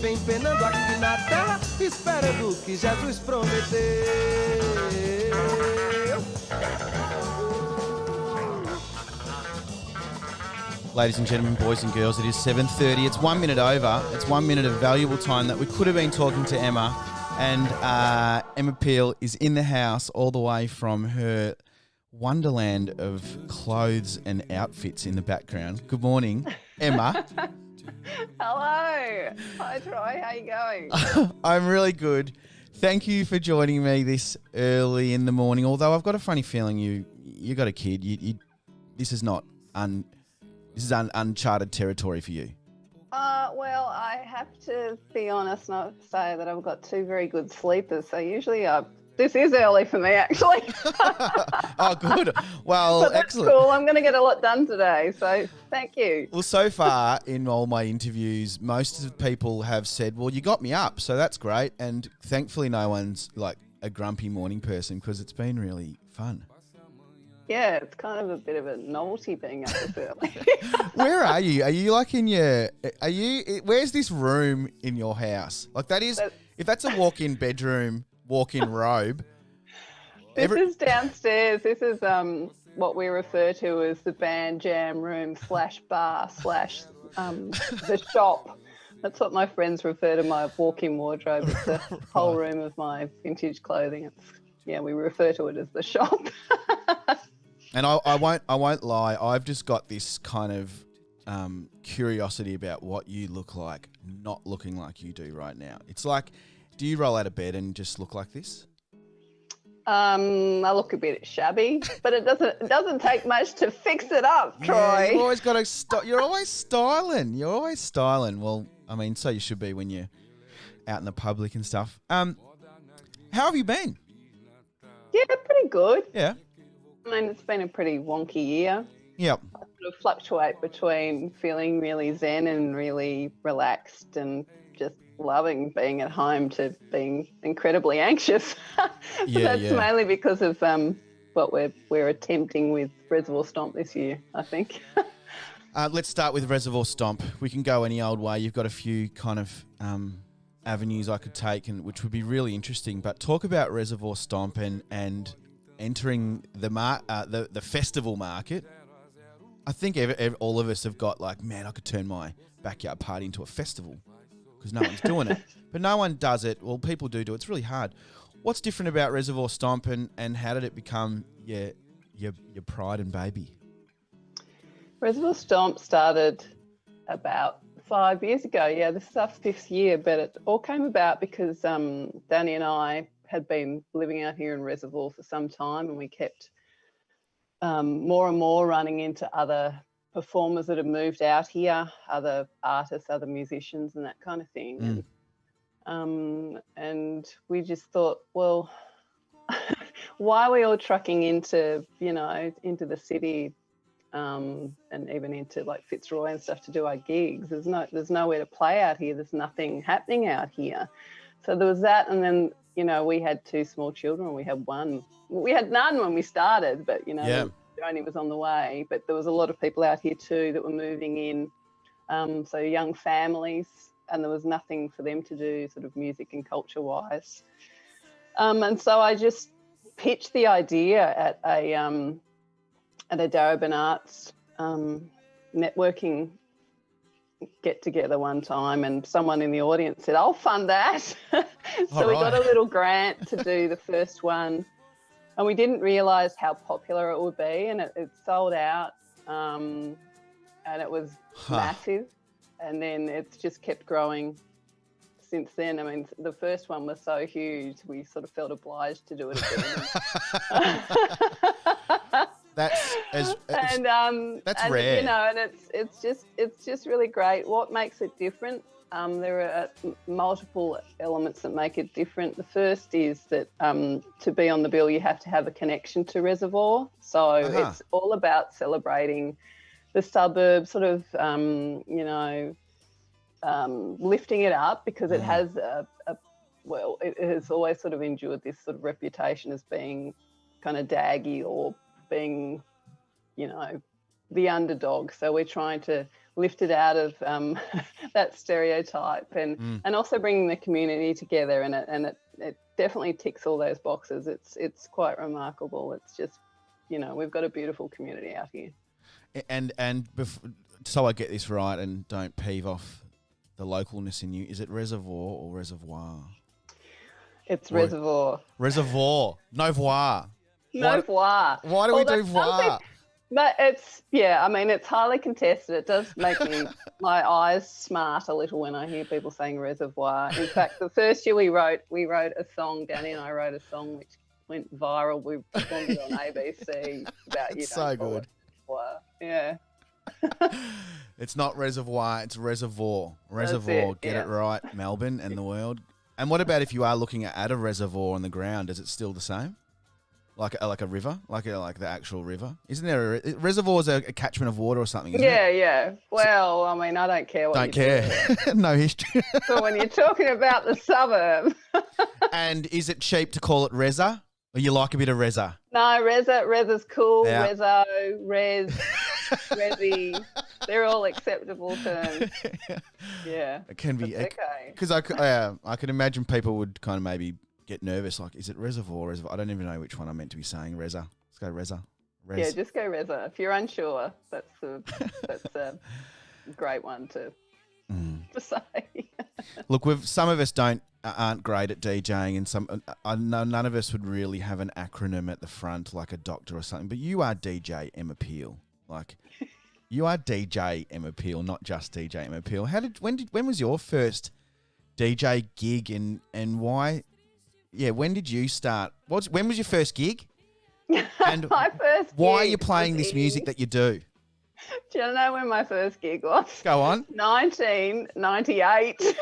Vem penando aqui na terra, esperando que Jesus prometeu. Ladies and gentlemen, boys and girls, it is 7:30. It's 1 minute over. It's 1 minute of valuable time that we could have been talking to Emma. And Emma Peel is in the house all the way from her wonderland of clothes and outfits in the background. Good morning, Emma. Hello. Hi, Troy. How you going? I'm really good. Thank you for joining me this early in the morning. Although I've got a funny feeling you got a kid. This is not uncharted territory for you. Well, I have to be honest and say that I've got two very good sleepers. So usually this is early for me, actually. Oh, good. Well, but that's excellent. Cool. I'm going to get a lot done today. So thank you. Well, so far in all my interviews, most of the people have said, well, you got me up. So that's great. And thankfully no one's like a grumpy morning person because it's been really fun. Yeah, it's kind of a bit of a novelty being up this early. Where are you? Are you like where's this room in your house? Like if that's a walk-in bedroom, walk-in robe. This is downstairs. This is what we refer to as the band jam room / bar / the shop. That's what my friends refer to my walk-in wardrobe. It's the whole room of my vintage clothing. We refer to it as the shop. And I won't lie. I've just got this kind of curiosity about what you look like, not looking like you do right now. It's like, do you roll out of bed and just look like this? I look a bit shabby, but it doesn't take much to fix it up, Troy. Yeah, you've always got to. You're always styling. You're always styling. Well, I mean, so you should be when you're out in the public and stuff. How have you been? Yeah, pretty good. Yeah. I mean, it's been a pretty wonky year. Yep. I sort of fluctuate between feeling really zen and really relaxed and just loving being at home to being incredibly anxious. That's mainly because of what we're attempting with Reservoir Stomp this year, I think. Let's start with Reservoir Stomp. We can go any old way. You've got a few kind of avenues I could take, and which would be really interesting. But talk about Reservoir Stomp and entering the festival market. I think all of us have got like, man, I could turn my backyard party into a festival because no one's doing it. But no one does it. Well, people do it. It's really hard. What's different about Reservoir Stomp and how did it become your pride and baby? Reservoir Stomp started about 5 years ago. Yeah, this is our 5th year, but it all came about because Danny and I had been living out here in Reservoir for some time, and we kept more and more running into other performers that have moved out here, other artists, other musicians and that kind of thing. And we just thought, well, why are we all trucking into the city and even into like Fitzroy and stuff to do our gigs? There's nowhere to play out here. There's nothing happening out here. So there was that, and then we had 2 small children. We had one. We had none when we started, but Joni was on the way. But there was a lot of people out here too that were moving in, so young families, and there was nothing for them to do, sort of music and culture wise. And so I just pitched the idea at a Darebin Arts networking get together one time, and someone in the audience said, I'll fund that. So we got a little grant to do the first one, and we didn't realise how popular it would be, and it sold out, and it was massive, and then it's just kept growing since then. I mean, the first one was so huge we sort of felt obliged to do it again. That's rare, and it's just really great. What makes it different? There are multiple elements that make it different. The first is that to be on the bill, you have to have a connection to Reservoir. So it's all about celebrating the suburbs, sort of, lifting it up, because it has it has always sort of endured this sort of reputation as being kind of daggy or being, the underdog. So we're lifted out of that stereotype, and also bringing the community together, and it definitely ticks all those boxes. It's quite remarkable. It's just, we've got a beautiful community out here. So I get this right and don't peeve off the localness in you, is it Reservoir or Reservoir? It's Reservoir. Reservoir. No voir. No voir. Why do we do voir? But it's highly contested. It does make my eyes smart a little when I hear people saying reservoir. In fact, the first year we wrote a song, Danny and I wrote a song which went viral. We performed it on ABC about It's so good. Reservoir. Yeah. It's not reservoir, it's reservoir. Reservoir, get it right, Melbourne and the world. And what about if you are looking at a reservoir on the ground? Is it still the same? Like a river, like the actual river? Isn't there a reservoir is a catchment of water or something? Isn't it? Yeah. Well, I mean, I don't care what. Don't care. No history. But when you're talking about the suburb. And is it cheap to call it Reza, or you like a bit of Reza? No, Reza's cool. Yeah. Rezo, Rez, Rezi, they're all acceptable terms. Yeah, it can be okay. Because I can imagine people would kind of maybe get nervous, like, is it Reservoir? Reservoir? I don't even know which one I'm meant to be saying. Reza. Let's go Reza. Yeah, just go Reza. If you're unsure, that's a great one to say. Look, some of us aren't great at DJing, and I know none of us would really have an acronym at the front like a doctor or something. But you are DJ M Appeal, like you are DJ M Appeal, not just DJ M Appeal. When was your first DJ gig, and why? Yeah, when did you start? When was your first gig? And my first why gig are you playing this music that you do? Do you know when my first gig was? Go on. 1998.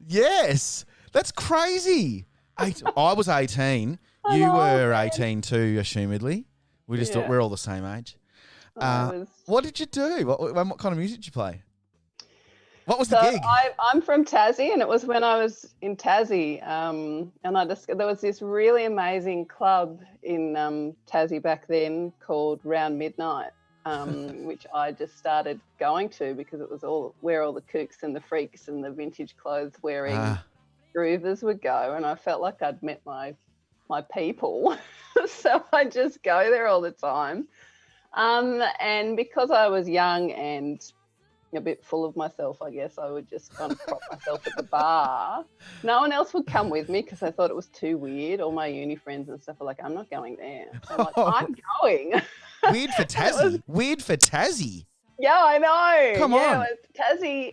Yes, that's crazy. I was 18. You were 18 too, assumedly. We're all the same age. What did you do? What kind of music did you play? What was the gig? I'm from TAZZIE, and it was when I was in TAZZIE, and there was this really amazing club in TAZZIE back then called Round Midnight, which I just started going to because it was where all the kooks and the freaks and the vintage clothes wearing groovers would go, and I felt like I'd met my people, so I just go there all the time, and because I was young and a bit full of myself, I guess, I would just kind of prop myself at the bar. No one else would come with me because I thought it was too weird. All my uni friends and stuff are like, I'm not going there. So I'm like, I'm going. Weird for TAZZIE. Weird for TAZZIE. Yeah, I know. Come on. TAZZIE,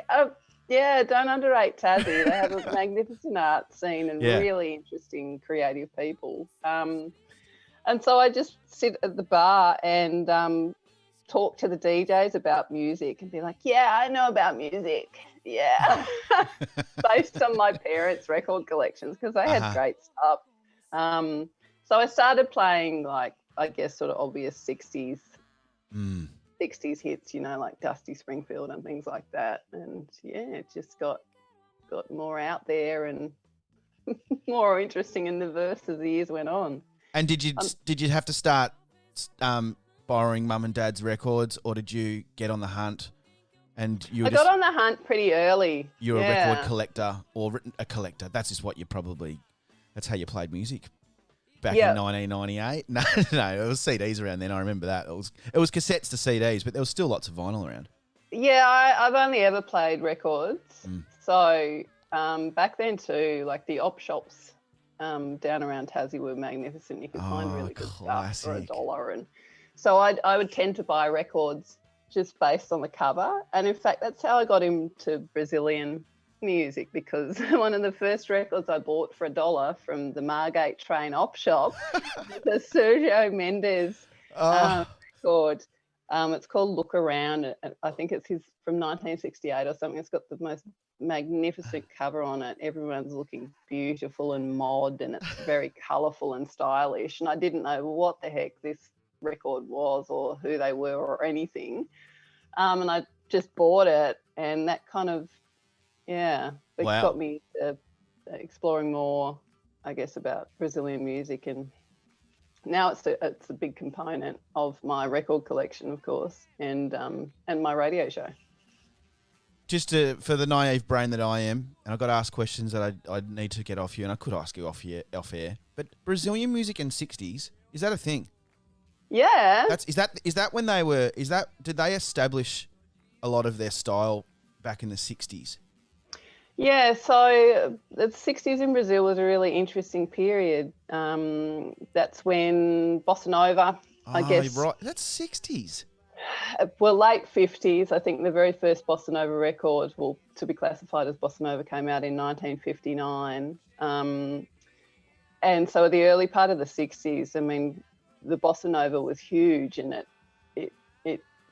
don't underrate TAZZIE. They have a magnificent art scene and really interesting creative people. And so I just sit at the bar and talk to the DJs about music and be like, yeah, I know about music. Yeah. Based on my parents' record collections because they had great stuff. So I started playing like, I guess, sort of obvious 60s hits, like Dusty Springfield and things like that. And it just got more out there and more interesting and diverse as the years went on. And did you have to start borrowing mum and dad's records, or did you get on the hunt? And I got on the hunt pretty early. You're a record collector or a collector. That's just what that's how you played music back in 1998. No, it was CDs around then. I remember that. It was cassettes to CDs, but there was still lots of vinyl around. Yeah, I've only ever played records. So back then too, like the op shops down around TAZZIE were magnificent. You could find really good stuff for $1. And so I would tend to buy records just based on the cover. And in fact, that's how I got into Brazilian music, because one of the first records I bought for $1 from the Margate train op shop was a Sergio Mendes record. It's called Look Around. I think it's his from 1968 or something. It's got the most magnificent cover on it. Everyone's looking beautiful and mod, and it's very colourful and stylish. And I didn't know what the heck this record was or who they were or anything. And I just bought it, and that kind of, got me exploring more, I guess, about Brazilian music and now it's a big component of my record collection, of course, and my radio show. Just for the naive brain that I am, and I've got to ask questions that I need to get off you, and I could ask you off air. But Brazilian music in 60s, is that a thing? Yeah. Is that when they were? Did they establish a lot of their style back in the 60s? Yeah, so the 60s in Brazil was a really interesting period. That's when Bossa Nova, I guess. Right. That's 60s. Well, late 50s. I think the very first Bossa Nova record, well, to be classified as Bossa Nova, came out in 1959. And so the early part of the 60s, I mean, the Bossa Nova was huge, and it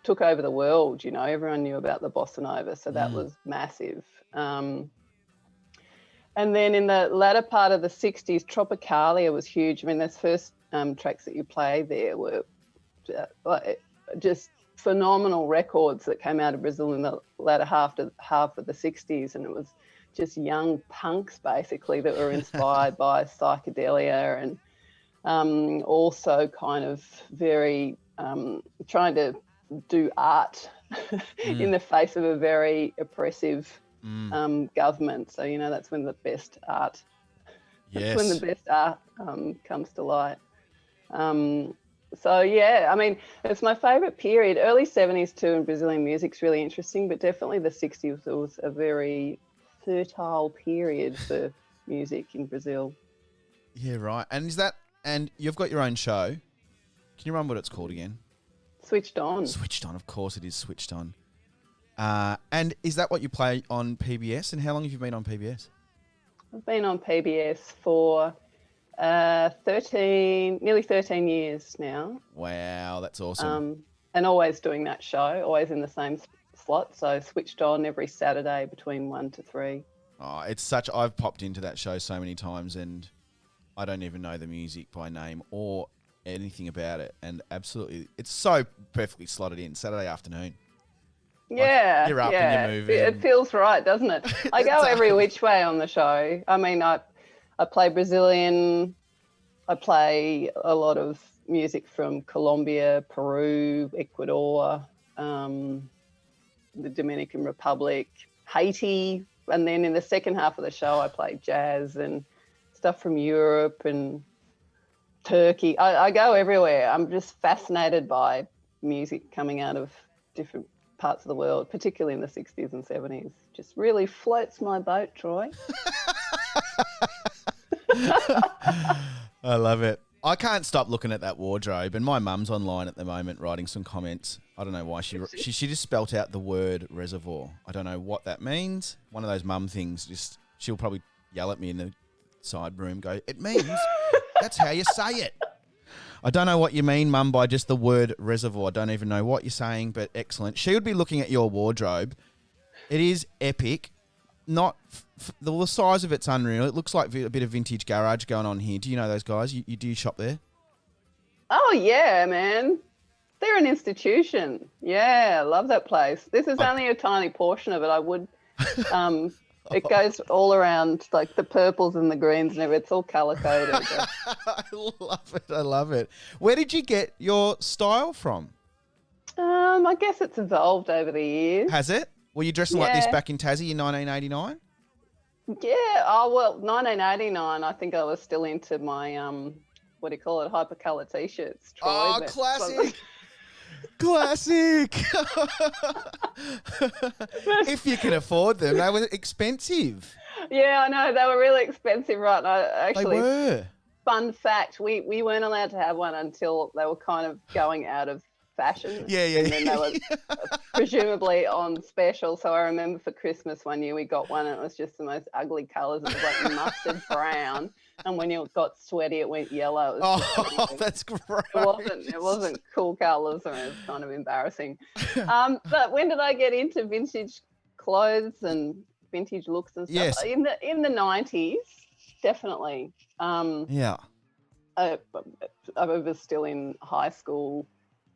took over the world. You know, everyone knew about the Bossa Nova, so that was massive. And then in the latter part of the 60s, Tropicalia was huge. I mean, those first tracks that you play there were just phenomenal records that came out of Brazil in the latter half of the 60s, and it was just young punks basically that were inspired by psychedelia, and also kind of very trying to do art in the face of a very oppressive government. So, you know, that's when the best art comes to light. So, yeah, I mean, it's my favourite period. Early 70s too in Brazilian music's really interesting, but definitely the 60s was a very fertile period for music in Brazil. Yeah, right. And you've got your own show. Can you remember what it's called again? Switched On. Switched On, of course it is Switched On. And is that what you play on PBS? And how long have you been on PBS? I've been on PBS for nearly 13 years now. Wow, that's awesome. And always doing that show, always in the same slot. So Switched On every Saturday between 1 to 3. Oh, I've popped into that show so many times, and I don't even know the music by name or anything about it. And absolutely, it's so perfectly slotted in Saturday afternoon. Yeah, like, you're up and you're moving. It feels right, doesn't it? I go every which way on the show. I mean, I play Brazilian. I play a lot of music from Colombia, Peru, Ecuador, the Dominican Republic, Haiti. And then in the second half of the show, I play jazz and stuff from Europe and Turkey. I go everywhere. I'm just fascinated by music coming out of different parts of the world, particularly in the 60s and 70s. Just really floats my boat, Troy. I love it. I can't stop looking at that wardrobe, and my mum's online at the moment writing some comments. I don't know why she just spelt out the word reservoir. I don't know what that means. One of those mum things. Just she'll probably yell at me in the side room. Go, it means that's how you say it. I don't know what you mean, Mum, by just the word reservoir. I don't even know what you're saying, but excellent. She would be looking at your wardrobe. It is epic. Not the size of it's unreal. It looks like a bit of vintage garage going on here. Do you know those guys? You do you shop there? Oh yeah, man. They're an institution. Yeah, I love that place. This is only a tiny portion of it. I would. It goes all around, like the purples and the greens and everything. It's all colour coded. I love it. I love it. Where did you get your style from? I guess it's evolved over the years. Has it? Were you dressing like this back in TAZZIE in 1989? Yeah. Oh, well, 1989, I think I was still into my, what do you call it, hypercolour T-shirts, Troy. Oh, classic. Classic. If you can afford them, they were expensive. Yeah, I know. They were really expensive, right? They were. Fun fact, we weren't allowed to have one until they were kind of going out of fashion. Yeah. And then they were presumably on special. So I remember for Christmas one year we got one and it was just the most ugly colours. It was like mustard brown. And when it got sweaty, it went yellow. That's great. It wasn't cool colours, and it was kind of embarrassing. But when did I get into vintage clothes and vintage looks and stuff? Yes. In the 90s, definitely. Yeah. I was still in high school,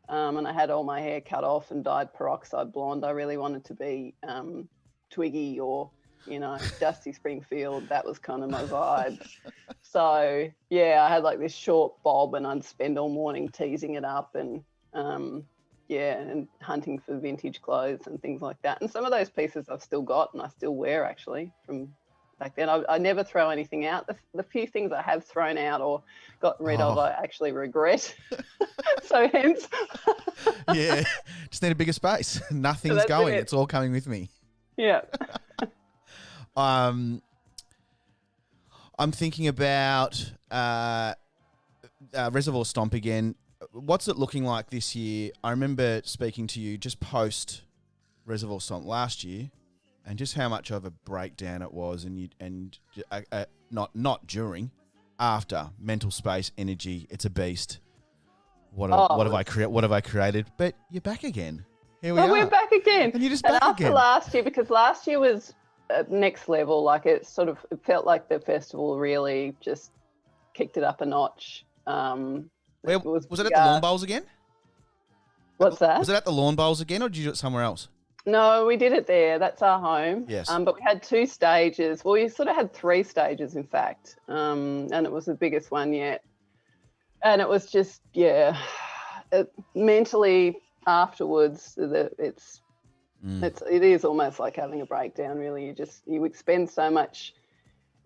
and I had all my hair cut off and dyed peroxide blonde. I really wanted to be Twiggy or Dusty Springfield, that was kind of my vibe. So, yeah, I had like this short bob and I'd spend all morning teasing it up and, and hunting for vintage clothes and things like that. And some of those pieces I've still got and I still wear actually from back then. I never throw anything out. The few things I have thrown out or gotten rid of, I actually regret. So hence. Yeah, just need a bigger space. Nothing's going. It's all coming with me. Yeah. I'm thinking about Reservoir Stomp again. What's it looking like this year? I remember speaking to you just post Reservoir Stomp last year, and just how much of a breakdown it was, and not during, after. Mental space, energy. It's a beast. What have I created? But you're back again. Here we are. We're back again. And you're just back again. After last year, because last year was next level. Like it felt like the festival really just kicked it up a notch. Was it at the Lawn Bowls again? What's that? Was it at the Lawn Bowls again, or did you do it somewhere else? No, we did it there. That's our home. Yes. But we had 2 stages. Well, we sort of had 3 stages, in fact. And it was the biggest one yet. And it was just, mentally afterwards, it is almost like having a breakdown, really. You expend so much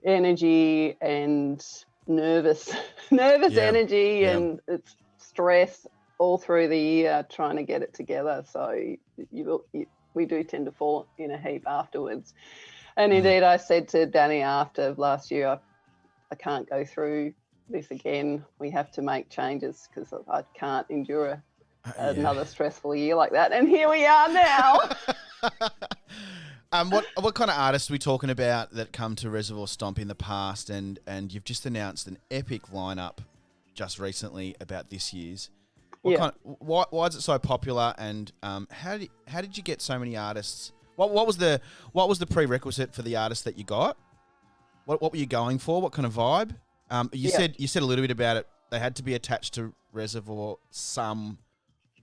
energy and nervous energy and it's stress all through the year trying to get it together. So we do tend to fall in a heap afterwards. And indeed, I said to Danny after last year, I can't go through this again. We have to make changes because I can't endure another stressful year like that. And here we are now. What kind of artists are we talking about that come to Reservoir Stomp in the past, and you've just announced an epic lineup just recently about this year's? Why is it so popular, and how did you get so many artists? What was the prerequisite for the artists that you got? What were you going for? What kind of vibe? You said a little bit about it. They had to be attached to Reservoir some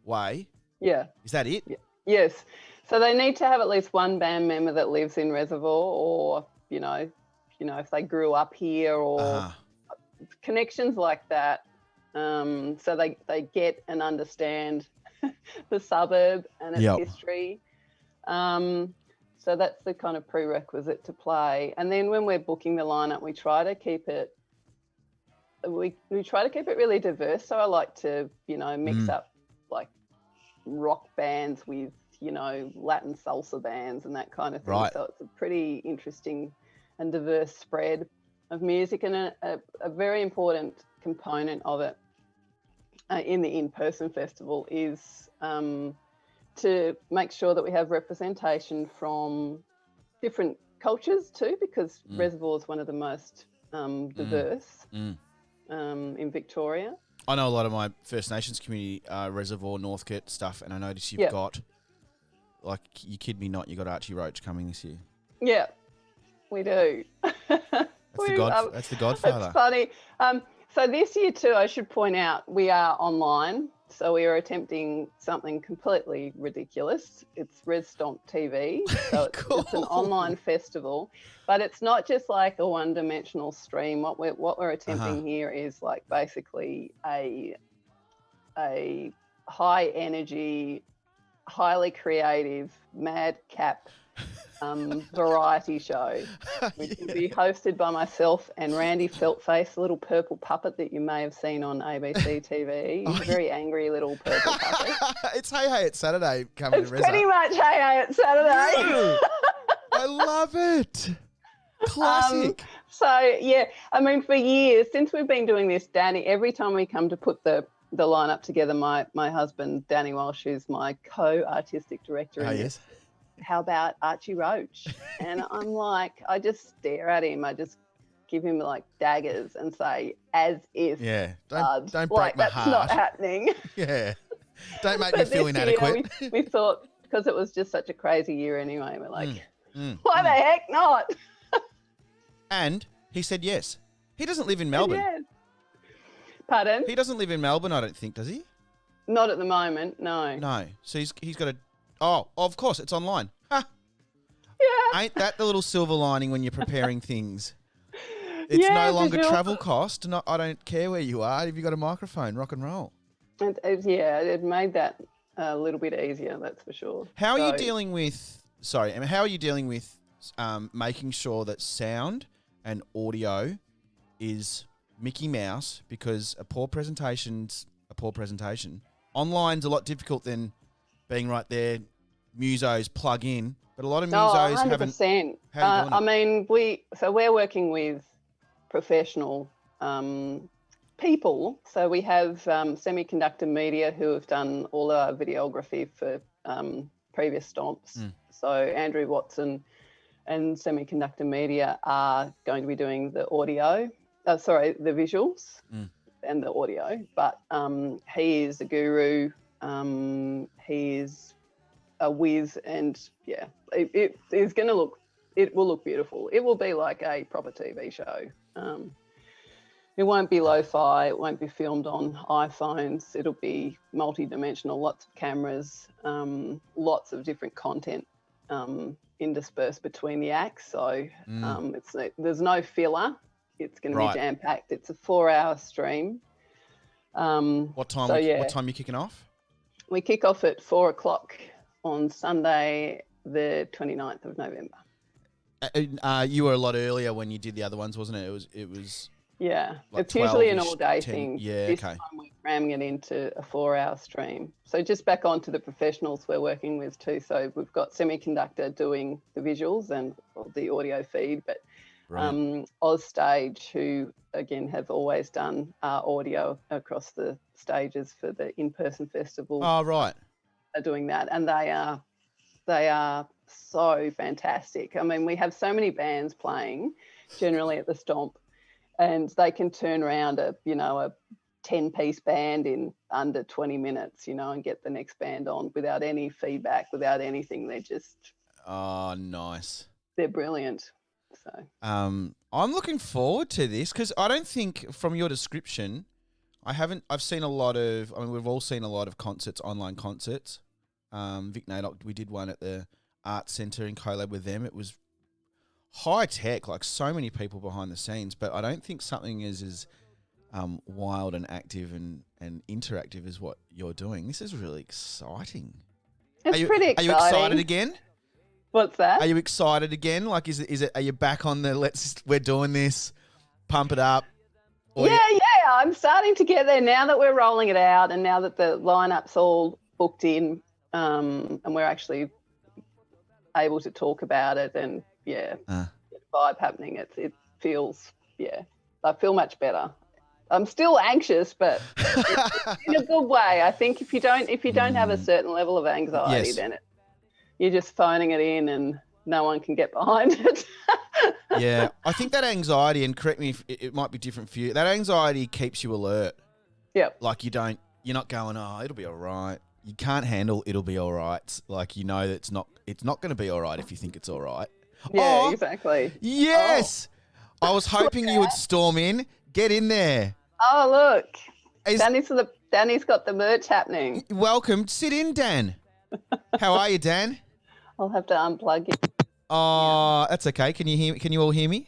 way. Yeah. Is that it? Yeah. Yes. So they need to have at least one band member that lives in Reservoir, or if they grew up here, or connections like that. So they get and understand the suburb and its history. So that's the kind of prerequisite to play. And then when we're booking the lineup, we try to keep it really diverse. So I like to, mix up like rock bands with, Latin salsa bands and that kind of thing. Right. So it's a pretty interesting and diverse spread of music, and a very important component of it in the in-person festival is to make sure that we have representation from different cultures too, because Reservoir is one of the most diverse in Victoria. I know a lot of my First Nations community Reservoir, Northcote stuff, and I notice you've got, like, you kid me not, you got Archie Roach coming this year. Yeah, we do. That's the Godfather. It's funny. So this year too, I should point out, we are online. So we are attempting something completely ridiculous. It's Res Stomp TV. So it's an online festival, but it's not just like a one-dimensional stream. What we're attempting here is like basically a high energy, highly creative, madcap variety show, which will be hosted by myself and Randy Feltface, a little purple puppet that you may have seen on ABC TV. He's a very angry little purple puppet. It's Hey Hey It's Saturday coming to Reza. It's pretty much Hey Hey It's Saturday. I love it. Classic. For years, since we've been doing this, Danny, every time we come to put the lineup together, my husband, Danny Walsh, who's my co-artistic director in this, how about Archie Roach? And I'm like, I just stare at him. I just give him like daggers and say, as if. Yeah, don't break my heart. That's not happening. Yeah, don't make me feel inadequate. We thought, because it was just such a crazy year anyway, we're like, why the heck not? And he said yes. He doesn't live in Melbourne. Yes. Pardon? He doesn't live in Melbourne, I don't think, does he? Not at the moment, no. No. So he's got a... Oh, of course, it's online. Yeah. Ain't that the little silver lining when you're preparing things? It's Yeah, no for longer sure. travel cost. I don't care where you are. If you've got a microphone, rock and roll. It made that a little bit easier, that's for sure. How are you dealing with? Sorry, Emma. How are you dealing with making sure that sound and audio is Mickey Mouse? Because a poor presentation's a poor presentation. Online's a lot difficult than being right there. Musos plug in, but a lot of musos 100%. haven't. How are you doing it? We're working with professional people. So we have Semiconductor Media who have done all our videography for previous stomps. So Andrew Watson and Semiconductor Media are going to be doing the audio, the visuals and the audio. But he is a guru. He is a whiz, and it will look beautiful. It will be like a proper TV show. It won't be lo-fi. It won't be filmed on iPhones. It'll be multi-dimensional, lots of cameras, lots of different content interspersed between the acts. So there's no filler. It's going to be jam-packed. It's a 4-hour stream. What time? What time are you kicking off? We kick off at 4 o'clock on Sunday, the 29th of November. You were a lot earlier when you did the other ones, wasn't it? It was. Yeah, like it's usually an 12-ish, all-day 10 thing. Yeah, this okay. time we're cramming it into a 4-hour stream. So just back onto the professionals we're working with too. So we've got Semiconductor doing the visuals and the audio feed, but Ozstage, who again have always done audio across the stages for the in-person festival. Oh, right. Are doing that, and they are so fantastic. I mean, we have so many bands playing generally at the Stomp, and they can turn around a 10-piece band in under 20 minutes, and get the next band on without any feedback, without anything. They're just nice. They're brilliant. So I'm looking forward to this because I don't think from your description, I've seen a lot of. I mean, we've all seen a lot of concerts, online concerts. Vic Nadoc, we did one at the Arts Centre in collab with them. It was high tech, like so many people behind the scenes, but I don't think something is as wild and active and interactive as what you're doing. This is really exciting. It's pretty exciting. Are you excited again? What's that? Are you excited again? Like, is it? Are you back on the we're doing this, pump it up? Yeah. I'm starting to get there now that we're rolling it out, and now that the lineup's all booked in, and we're actually able to talk about it, and vibe happening. It feels I feel much better. I'm still anxious, but in a good way. I think if you don't have a certain level of anxiety, then you're just phoning it in, and no one can get behind it. Yeah, I think that anxiety, and correct me if it might be different for you, that anxiety keeps you alert. Yep. Like you're not going, oh, it'll be all right. You can't handle it'll be all right. Like you know that it's not going to be all right if you think it's all right. Yeah, exactly. Yes. Oh. I was hoping you would storm in. Get in there. Oh, look. Danny's got the merch happening. Welcome. Sit in, Dan. How are you, Dan? I'll have to unplug you. Oh, that's okay. Can you all hear me?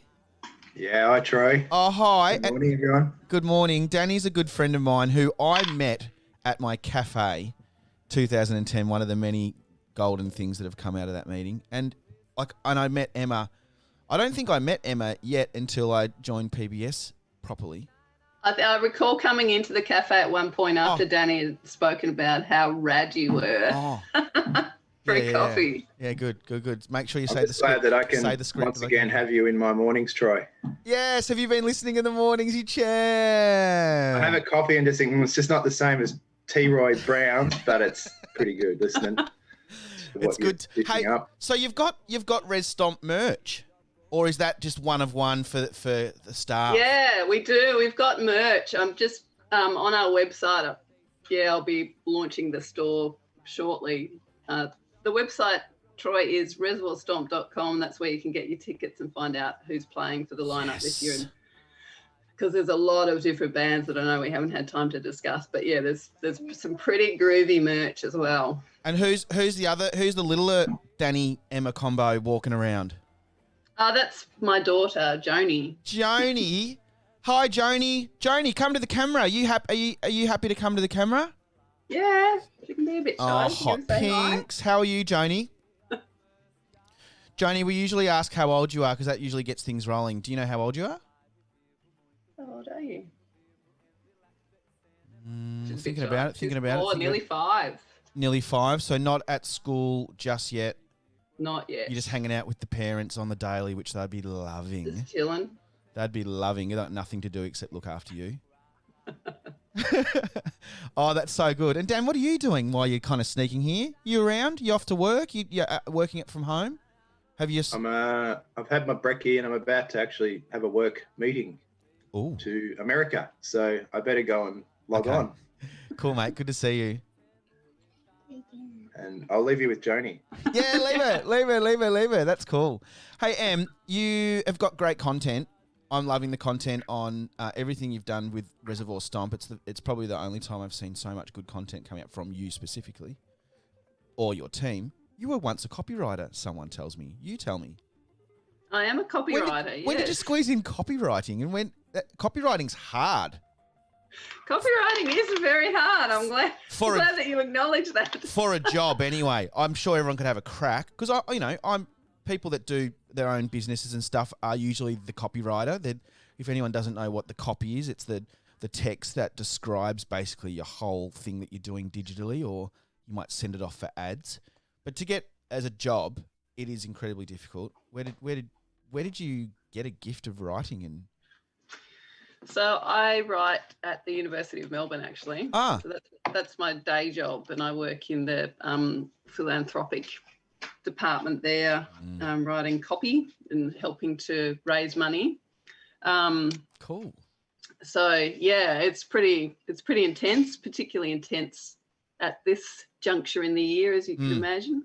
Yeah, hi, Troy. Oh, hi. Good morning, everyone. Good morning. Danny's a good friend of mine who I met at my cafe 2010, one of the many golden things that have come out of that meeting. And I met Emma. I don't think I met Emma yet until I joined PBS properly. I recall coming into the cafe at one point after Danny had spoken about how rad you were. Oh. For a coffee. Yeah, good. Make sure you I'm say the just script. glad that I can say the script once again have you in my mornings, Troy. Yes, have you been listening in the mornings, you champ? I have a coffee and just think it's just not the same as T-Roy Brown, but it's pretty good listening. It's good. Hey, so you've got Res Stomp merch, or is that just one of one for the staff? Yeah, we do. We've got merch. I'm just on our website. I'll be launching the store shortly. The website, Troy, is reservoirstomp.com. That's where you can get your tickets and find out who's playing for the lineup this year. Because there's a lot of different bands that I know we haven't had time to discuss. But there's some pretty groovy merch as well. And who's the littler Danny Emma combo walking around? That's my daughter, Joni. Joni. Hi, Joni. Joni, come to the camera. Are you happy to come to the camera? Yeah, she can be a bit shy. Oh, She hot can say hi. pinks. How are you, Joni? Joni, we usually ask how old you are because that usually gets things rolling. Do you know how old you are? How old are you? Thinking about it. Nearly 5. Nearly 5, so not at school just yet. Not yet. You're just hanging out with the parents on the daily, which they'd be loving. Just chilling. They'd be loving. They got nothing to do except look after you. Oh, that's so good. And Dan, what are you doing while you're kind of sneaking here? You around? You off to work? You're working it from home? Have you? I've had my brekkie and I'm about to actually have a work meeting to America. So I better go and log on. Cool, mate. Good to see you. And I'll leave you with Joni. Yeah, leave her. That's cool. Hey, Em, you have got great content. I'm loving the content on everything you've done with Reservoir Stomp. It's probably the only time I've seen so much good content coming up from you specifically or your team. You were once a copywriter, someone tells me. You tell me. I am a copywriter, When did you squeeze in copywriting? And copywriting's hard. Copywriting is very hard. I'm glad that you acknowledge that. For a job, anyway. I'm sure everyone could have a crack because I'm people that do their own businesses and stuff are usually the copywriter. If anyone doesn't know what the copy is, it's the text that describes basically your whole thing that you're doing digitally, or you might send it off for ads. But to get as a job, it is incredibly difficult. Where did you get a gift of writing in? So I write at the University of Melbourne, actually. So that's my day job, and I work in the philanthropic department there, writing copy and helping to raise money. Cool. So yeah, it's pretty intense, particularly intense at this juncture in the year, as you can imagine.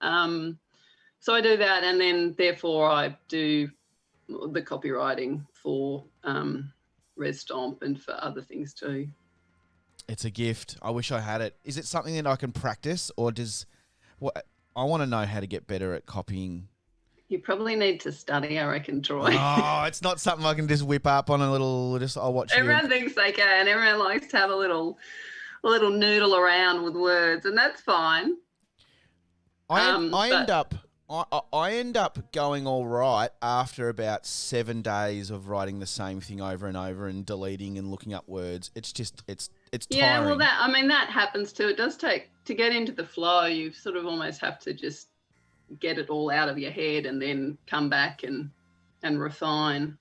So I do that, and then therefore I do the copywriting for Res Stomp and for other things too. It's a gift. I wish I had it. Is it something that I can practice, or I want to know how to get better at copying. You probably need to study, I reckon, Troy. Oh, it's not something I can just whip up on a little. I'll watch. Everyone thinks they can. Everyone likes to have a little noodle around with words, and that's fine. I end up going all right after about 7 days of writing the same thing over and over and deleting and looking up words. It's tiring. Yeah, well, that happens too. It does take, to get into the flow, you sort of almost have to just get it all out of your head and then come back and refine.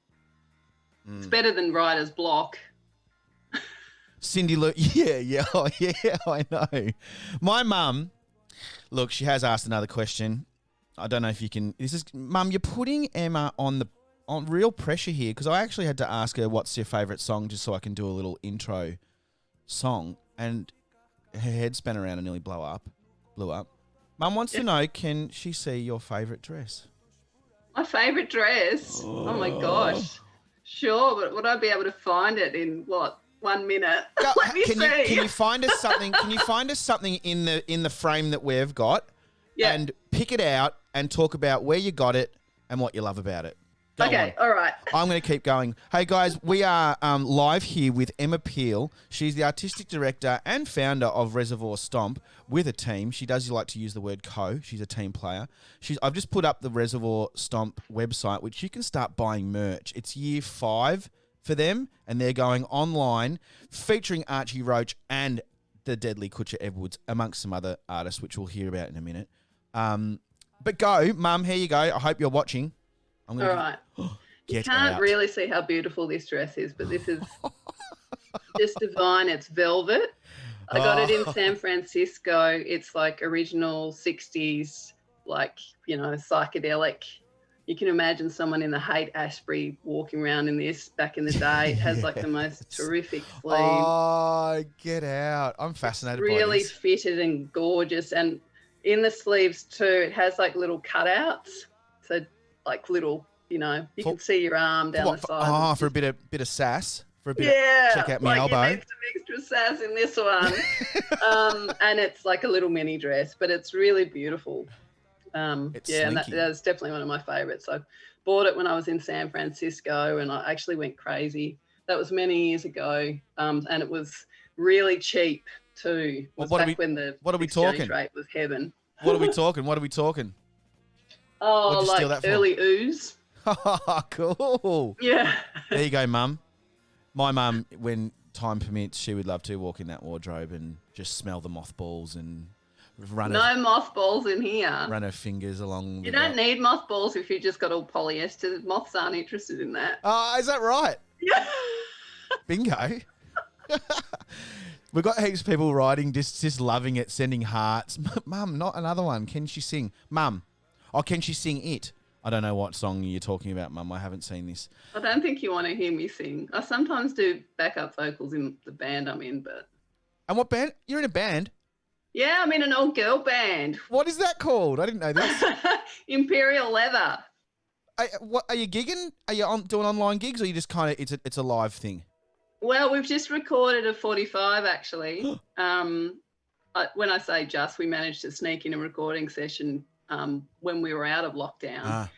It's better than writer's block. Cindy, look, yeah, I know. My mum, look, she has asked another question. I don't know if you can. Mum, you're putting Emma on real pressure here, because I actually had to ask her what's your favourite song just so I can do a little intro song, and her head span around and nearly blew up. Mum wants to know, can she see your favourite dress? My favourite dress? Oh my gosh. Sure, but would I be able to find it in 1 minute? Let me see. Can you find us something? Can you find us something in the frame that we've got? Yeah. And pick it out and talk about where you got it and what you love about it. Go on. All right. I'm going to keep going. Hey, guys, we are live here with Emma Peel. She's the artistic director and founder of Reservoir Stomp with a team. She does like to use the word co. She's a team player. I've just put up the Reservoir Stomp website, which you can start buying merch. It's year 5 for them, and they're going online featuring Archie Roach and the deadly Kutcher Edwards, amongst some other artists, which we'll hear about in a minute. But go, Mum, here you go. I hope you're watching. All right. You can't really see how beautiful this dress is, but this is just divine. It's velvet. I got it in San Francisco. It's like original 60s, psychedelic. You can imagine someone in the Haight-Ashbury walking around in this back in the day. It has the most terrific sleeves. Oh, get out. I'm fascinated by this. Really fitted and gorgeous. And in the sleeves too, it has little cutouts. So little, you can see your arm down the side. Oh, for a bit of sass. For a bit of check out my elbow. You need some extra sass in this one. And it's like a little mini dress, but it's really beautiful. It's and slinky. that's definitely one of my favourites. I bought it when I was in San Francisco, and I actually went crazy. That was many years ago, and it was really cheap too. It was back when the exchange rate was heaven. What are we talking? Oh, What'd you steal like that for? early ooze. Cool. Yeah. There you go, Mum. My mum, when time permits, she would love to walk in that wardrobe and just smell the mothballs and no mothballs in here. Run her fingers along. You don't need mothballs if you just got all polyester. Moths aren't interested in that. Oh, is that right? Yeah. Bingo. We've got heaps of people writing, just loving it, sending hearts. Mum, not another one. Can she sing? Mum. Oh, can she sing it? I don't know what song you're talking about, Mum. I haven't seen this. I don't think you want to hear me sing. I sometimes do backup vocals in the band I'm in, but... And what band? You're in a band? Yeah, I'm in an all-girl band. What is that called? I didn't know this. Imperial Leather. Are you gigging? Are you doing online gigs, or you just kind of it's a live thing? Well, we've just recorded a 45 actually. When I say just, we managed to sneak in a recording session when we were out of lockdown.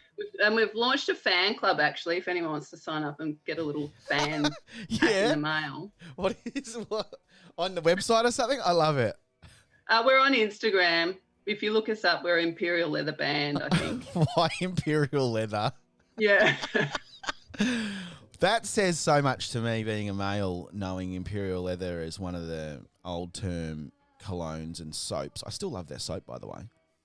And we've launched a fan club actually. If anyone wants to sign up and get a little fan in the mail. What on the website or something? I love it. We're on Instagram. If you look us up, we're Imperial Leather Band, I think. Why Imperial Leather? Yeah. That says so much to me, being a male, knowing Imperial Leather as one of the old term colognes and soaps. I still love their soap, by the way.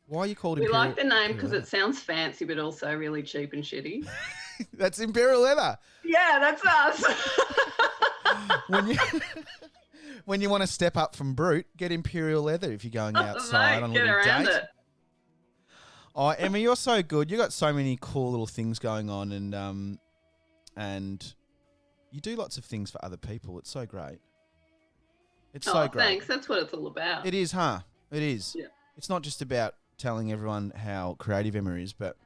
Why are you called Imperial? We like the name because it sounds fancy, but also really cheap and shitty. That's Imperial Leather. Yeah, that's us. When you want to step up from Brute, get Imperial Leather if you're going outside on a little date. It. Oh, Emma, you're so good. You got so many cool little things going on, and you do lots of things for other people. It's so great. It's so great. Thanks. That's what it's all about. It is, huh? It is. Yeah. It's not just about telling everyone how creative Emma is, but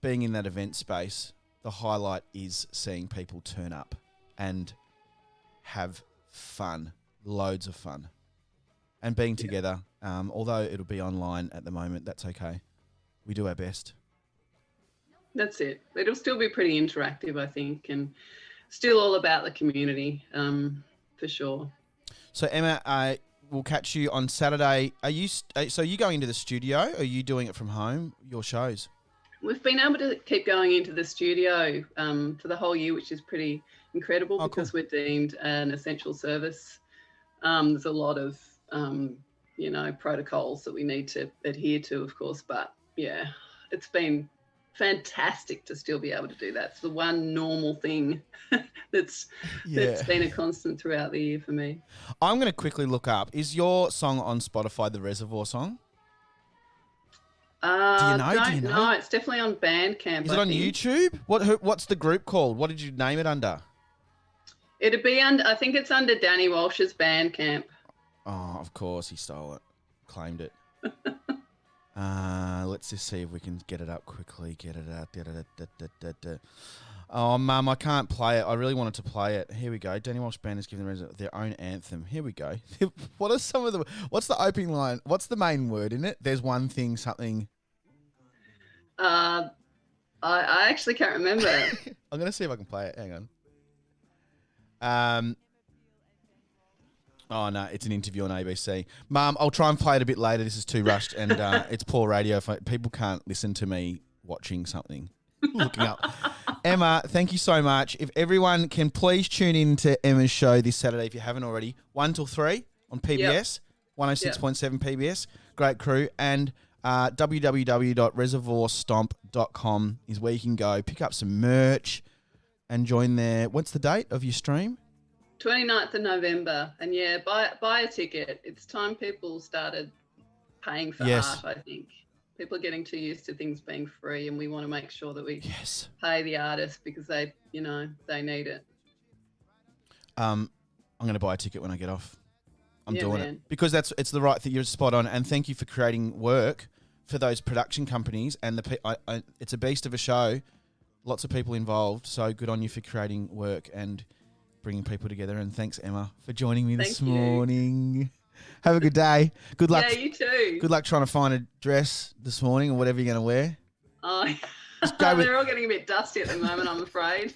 being in that event space, the highlight is seeing people turn up and have fun, loads of fun, and being together. Although it'll be online at the moment, that's okay. We do our best. That's it. It'll still be pretty interactive, I think, and still all about the community, for sure. So Emma, we'll catch you on Saturday. Are you going into the studio? Or are you doing it from home? Your shows? We've been able to keep going into the studio for the whole year, which is pretty incredible because we're deemed an essential service. There's a lot of protocols that we need to adhere to, of course, but yeah, it's been fantastic to still be able to do that. It's the one normal thing that's been a constant throughout the year for me. I'm going to quickly look up, is your song on Spotify the Reservoir song? Do you know? No, it's definitely on Bandcamp. Is it on YouTube? What's the group called? What did you name it under? It'd be I think it's under Danny Walsh's Bandcamp. Oh, of course he stole it, claimed it. Let's just see if we can get it up quickly. Get it out. Oh, Mum, I can't play it. I really wanted to play it. Here we go. Danny Walsh Band has given them their own anthem. Here we go. What's the opening line? What's the main word in it? There's one thing, something. I actually can't remember. I'm going to see if I can play it. Hang on. Oh, no, it's an interview on ABC. Mum, I'll try and play it a bit later. This is too rushed, and it's poor radio. People can't listen to me watching something, looking up. Emma, thank you so much. If everyone can please tune in to Emma's show this Saturday, if you haven't already, 1 till 3 on PBS, 106.7 PBS. Great crew. And www.reservoirstomp.com is where you can go, pick up some merch and join there. What's the date of your stream? 29th of November, and buy a ticket. It's time people started paying for art, I think. People are getting too used to things being free, and we want to make sure that we pay the artists because they need it. I'm going to buy a ticket when I get off. I'm doing it because it's the right thing. You're spot on, and thank you for creating work for those production companies. And it's a beast of a show, lots of people involved. So good on you for creating work and bringing people together. And thanks, Emma, for joining me this morning. Have a good day. Good luck. Yeah, you too. Good luck trying to find a dress this morning or whatever you're going to wear. Oh, Go with- they're all getting a bit dusty at the moment, I'm afraid.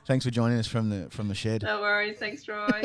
Thanks for joining us from the shed. No worries. Thanks, Troy.